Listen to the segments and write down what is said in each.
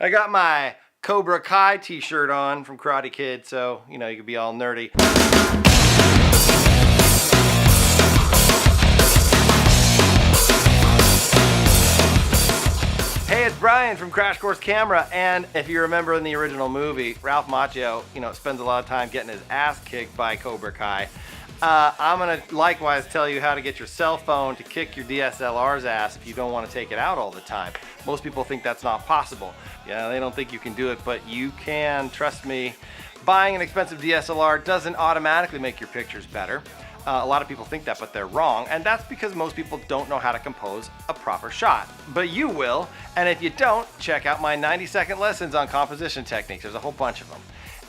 I got my Cobra Kai t-shirt on from Karate Kid, so, you know, you could be all nerdy. Hey, it's Brian from Crash Course Camera, and if you remember in the original movie, Ralph Macchio, you know, spends a lot of time getting his ass kicked by Cobra Kai. I'm gonna likewise tell you how to get your cell phone to kick your DSLR's ass if you don't want to take it out all the time. Most people think that's not possible. Yeah, they don't think you can do it, but you can, trust me. Buying an expensive DSLR doesn't automatically make your pictures better. A lot of people think that, but they're wrong, and that's because most people don't know how to compose a proper shot. But you will, and if you don't, check out my 90-second lessons on composition techniques. There's a whole bunch of them.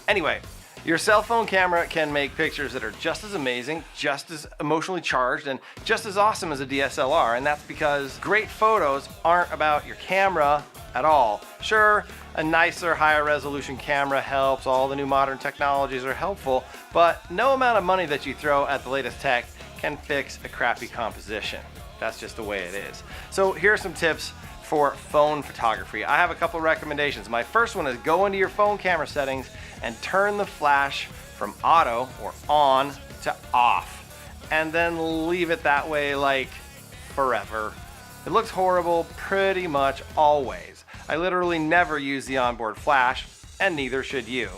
Anyway, your cell phone camera can make pictures that are just as amazing, just as emotionally charged, and just as awesome as a DSLR, and that's because great photos aren't about your camera at all. Sure, a nicer, higher resolution camera helps, all the new modern technologies are helpful, but no amount of money that you throw at the latest tech can fix a crappy composition. That's just the way it is. So here are some tips for phone photography. I have a couple recommendations. My first one is go into your phone camera settings and turn the flash from auto or on to off, and then leave it that way like forever. It looks horrible pretty much always. I literally never use the onboard flash, and neither should you.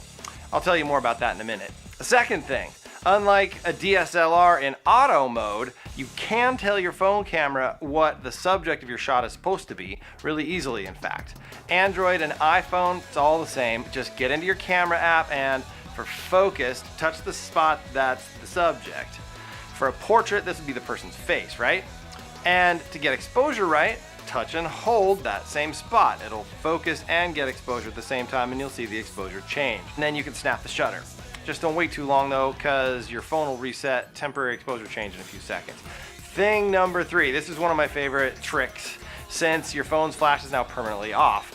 I'll tell you more about that in a minute. The second thing, unlike a DSLR in auto mode, you can tell your phone camera what the subject of your shot is supposed to be, really easily in fact. Android and iPhone, it's all the same. Just get into your camera app and, for focus, touch the spot that's the subject. For a portrait, this would be the person's face, right? And to get exposure right, touch and hold that same spot. It'll focus and get exposure at the same time, and you'll see the exposure change. And then you can snap the shutter. Just don't wait too long though, because your phone will reset temporary exposure change in a few seconds. Thing number 3, this is one of my favorite tricks since your phone's flash is now permanently off.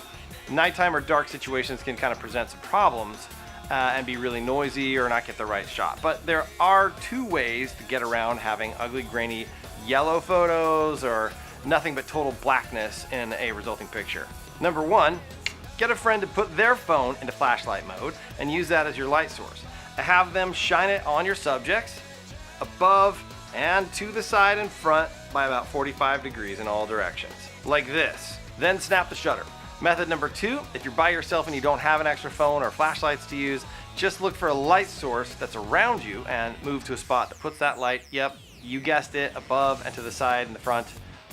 Nighttime or dark situations can kind of present some problems and be really noisy or not get the right shot. But there are 2 ways to get around having ugly, grainy, yellow photos or nothing but total blackness in a resulting picture. Number 1, get a friend to put their phone into flashlight mode and use that as your light source. Have them shine it on your subjects, above and to the side and front by about 45 degrees in all directions, like this. Then snap the shutter. Method number 2, if you're by yourself and you don't have an extra phone or flashlights to use, just look for a light source that's around you and move to a spot that puts that light, yep, you guessed it, above and to the side and the front,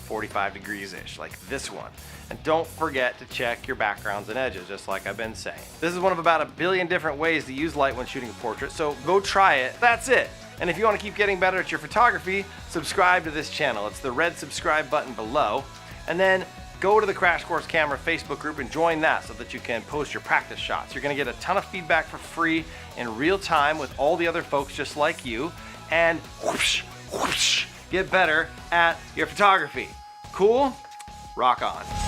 45 degrees-ish, like this one. And don't forget to check your backgrounds and edges, just like I've been saying. This is one of about 1 billion different ways to use light when shooting a portrait, so go try it. That's it. And if you want to keep getting better at your photography, subscribe to this channel. It's the red subscribe button below. And then go to the Crash Course Camera Facebook group and join that so that you can post your practice shots. You're going to get a ton of feedback for free in real time with all the other folks just like you, and whoosh, whoosh, get better at your photography. Cool? Rock on.